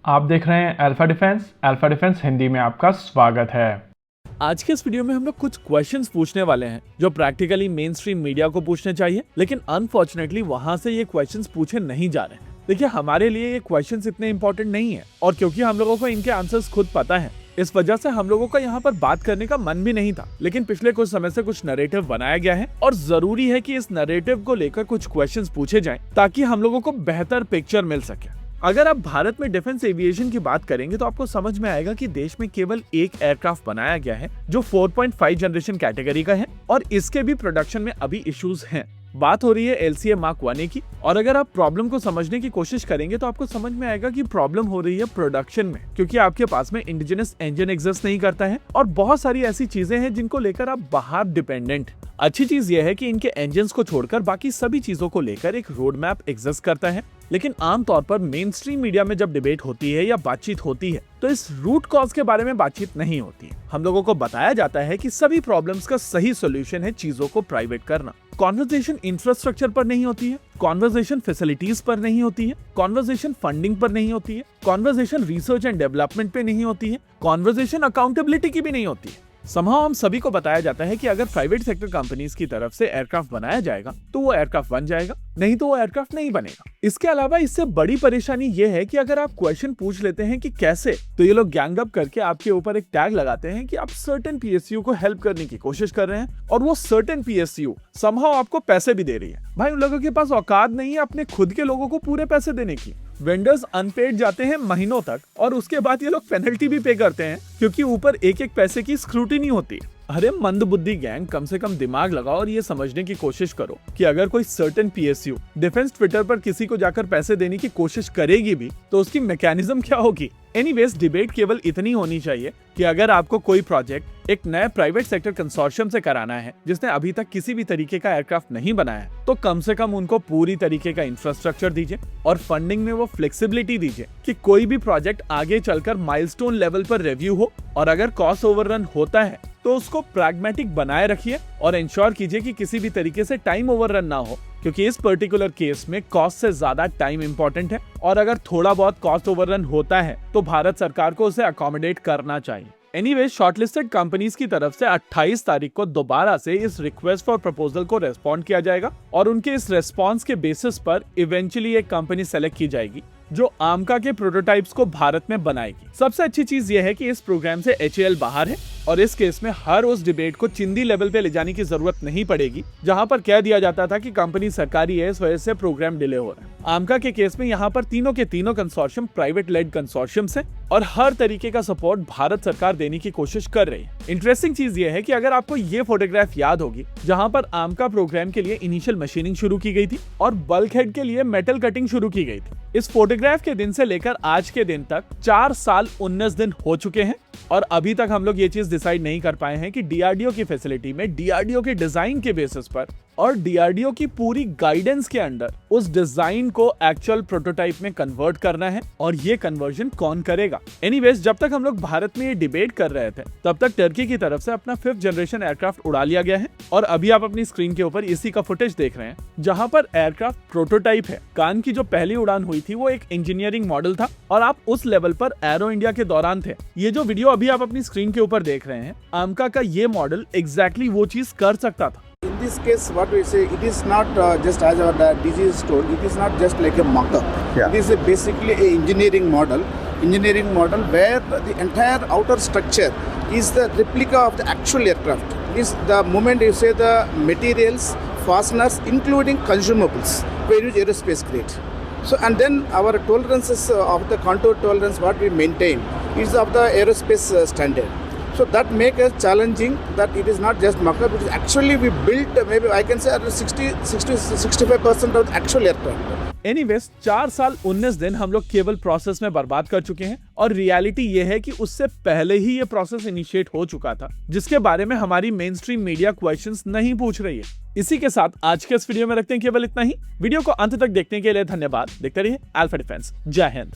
आप देख रहे हैं अल्फा डिफेंस हिंदी में आपका स्वागत है। आज के इस वीडियो में हम लोग कुछ क्वेश्चंस पूछने वाले हैं जो प्रैक्टिकली मेन स्ट्रीम मीडिया को पूछने चाहिए, लेकिन अनफॉर्चुनेटली वहां से ये क्वेश्चंस पूछे नहीं जा रहे हैं। देखिए, हमारे लिए ये क्वेश्चंस इतने इंपॉर्टेंट नहीं है और क्योंकि हम लोगों को इनके आंसर्स खुद पता है, इस वजह से हम लोगों का यहाँ पर बात करने का मन भी नहीं था। लेकिन पिछले कुछ समय से कुछ नरेटिव बनाया गया है और जरूरी है कि इस नरेटिव को लेकर कुछ क्वेश्चंस पूछे जाएं ताकि हम लोगों को बेहतर पिक्चर मिल सके। अगर आप भारत में डिफेंस एविएशन की बात करेंगे तो आपको समझ में आएगा कि देश में केवल एक एयरक्राफ्ट बनाया गया है जो 4.5 जनरेशन कैटेगरी का है और इसके भी प्रोडक्शन में अभी इश्यूज हैं। बात हो रही है LCA Mark 1A की, और अगर आप प्रॉब्लम को समझने की कोशिश करेंगे तो आपको समझ में आएगा कि प्रॉब्लम हो रही है प्रोडक्शन में, क्योंकि आपके पास में इंडिजिनस इंजन एग्जिस्ट नहीं करता है और बहुत सारी ऐसी चीजें हैं जिनको लेकर आप बाहर डिपेंडेंट। अच्छी चीज यह है कि इनके इंजन्स को छोड़कर बाकी सभी चीजों को लेकर एक रोड मैप एग्जिस्ट करता है, लेकिन आमतौर पर मेन स्ट्रीम मीडिया में जब डिबेट होती है या बातचीत होती है तो इस रूट कॉज के बारे में बातचीत नहीं होती है। हम लोगों को बताया जाता है कि सभी प्रॉब्लम्स का सही सोल्यूशन है चीजों को प्राइवेट करना। कॉन्वर्सेशन इंफ्रास्ट्रक्चर पर नहीं होती है, कॉन्वर्सेशन फैसिलिटीज पर नहीं होती है, कॉन्वर्सेशन फंडिंग पर नहीं होती है, कॉन्वर्सेशन रिसर्च एंड डेवलपमेंट पे नहीं होती है, कॉन्वर्सेशन अकाउंटेबिलिटी की भी नहीं होती है। समहाउ हम सभी को बताया जाता है कि अगर प्राइवेट सेक्टर कंपनीज की तरफ से एयरक्राफ्ट बनाया जाएगा तो वो एयरक्राफ्ट बन जाएगा, नहीं तो वो एयरक्राफ्ट नहीं बनेगा। इसके अलावा इससे बड़ी परेशानी ये है कि अगर आप क्वेश्चन पूछ लेते हैं कि कैसे, तो ये लोग गैंग अप करके आपके ऊपर एक टैग लगाते हैं कि आप सर्टेन PSU को हेल्प करने की कोशिश कर रहे हैं और वो सर्टेन PSU समहाउ आपको पैसे भी दे रही है। भाई, उन लोगों के पास औकात नहीं है अपने खुद के लोगों को पूरे पैसे देने की। वेंडर्स अनपेड जाते हैं महीनों तक और उसके बाद ये लोग पेनल्टी भी पे करते हैं क्योंकि ऊपर एक एक पैसे की स्क्रूटिनी होती है। अरे मंदबुद्धि गैंग, कम से कम दिमाग लगाओ और ये समझने की कोशिश करो कि अगर कोई सर्टेन PSU डिफेंस ट्विटर पर किसी को जाकर पैसे देने की कोशिश करेगी भी तो उसकी मैकेनिज्म क्या होगी। एनीवेज, डिबेट केवल इतनी होनी चाहिए कि अगर आपको कोई प्रोजेक्ट एक नए प्राइवेट सेक्टर कंसोर्शियम से कराना है जिसने अभी तक किसी भी तरीके का एयरक्राफ्ट नहीं बनाया है, तो कम से कम उनको पूरी तरीके का इंफ्रास्ट्रक्चर दीजिए और फंडिंग में वो फ्लेक्सिबिलिटी दीजिए कि कोई भी प्रोजेक्ट आगे चलकर माइलस्टोन लेवल पर रिव्यू हो और अगर कॉस्ट ओवररन होता है तो उसको प्रैग्मेटिक बनाए रखिए और इंश्योर कीजिए कि किसी भी तरीके से टाइम ओवररन ना हो, क्योंकि इस पर्टिकुलर केस में कॉस्ट से ज्यादा टाइम इंपॉर्टेंट है और अगर थोड़ा बहुत कॉस्ट ओवररन होता है तो भारत सरकार को उसे अकोमोडेट करना चाहिए। एनीवे, शॉर्टलिस्टेड कंपनीज की तरफ से 28 तारीख को दोबारा से इस रिक्वेस्ट फॉर प्रपोजल को रेस्पॉन्ड किया जाएगा और उनके इस रेस्पॉन्स के बेसिस पर इवेंचुअली एक कंपनी सेलेक्ट की जाएगी जो आमका के प्रोटोटाइप्स को भारत में बनाएगी। सबसे अच्छी चीज यह है कि इस प्रोग्राम से HAL बाहर है और इस केस में हर उस डिबेट को चिंदी लेवल पे ले जाने की जरूरत नहीं पड़ेगी जहां पर कह दिया जाता था कि कंपनी सरकारी है, इस वजह से प्रोग्राम डिले हो रहा है। आमका के केस में यहाँ पर तीनों के तीनों कंसोर्शियम प्राइवेट लेड कंसोर्शियम है और हर तरीके का सपोर्ट भारत सरकार देने की कोशिश कर रही है। इंटरेस्टिंग चीज ये है कि अगर आपको ये फोटोग्राफ याद होगी जहां पर आमका प्रोग्राम के लिए इनिशियल मशीनिंग शुरू की गई थी और बल्क हेड के लिए मेटल कटिंग शुरू की गई थी। इस फोटोग्राफ के दिन से लेकर आज के दिन तक 4 साल 19 दिन हो चुके हैं और अभी तक हम लोग ये चीज डिसाइड नहीं कर पाए हैं कि DRDO की फैसिलिटी में DRDO के डिजाइन के बेसिस पर और DRDO की पूरी गाइडेंस के अंडर उस डिजाइन को एक्चुअल प्रोटोटाइप में कन्वर्ट करना है और ये कन्वर्जन कौन करेगा। एनीवेज, जब तक हम लोग भारत में ये डिबेट कर रहे थे तब तक टर्की की तरफ से अपना 5th जनरेशन एयरक्राफ्ट उड़ा लिया गया है और अभी आप अपनी स्क्रीन के ऊपर इसी का फुटेज देख रहे हैं जहां पर एयरक्राफ्ट प्रोटोटाइप है। कान की जो पहली उड़ान हुई थी वो एक इंजीनियरिंग मॉडल था और आप उस लेवल पर एरो इंडिया के दौरान थे। ये जो वीडियो अभी आप अपनी स्क्रीन के ऊपर देख रहे हैं, आमका का ये मॉडल एग्जैक्टली वो चीज कर सकता था। In this case, what we say, it is not just as our DG is told, it is not just like a mock-up. Yeah. It is basically a engineering model where the entire outer structure is the replica of the actual aircraft. Is the moment you say the materials, fasteners, including consumables, we use aerospace grade. So, and then our tolerances of the contour tolerance, what we maintain, is of the aerospace standard. So that make us challenging that it is not just mock-up, it is actually we built maybe I can say around 60-65% of the actual aircraft. Anyways, 4 साल 19 दिन हम लोग केवल process में बर्बाद कर चुके हैं और रियलिटी ये है कि उससे पहले ही ये प्रोसेस इनिशिएट हो चुका था जिसके बारे में हमारी मेन स्ट्रीम मीडिया क्वेश्चंस नहीं पूछ रही है। इसी के साथ आज के इस वीडियो में रखते हैं केवल इतना ही। वीडियो को अंत तक देखने के लिए धन्यवाद। देखते रहिए अल्फा डिफेंस। जय हिंद।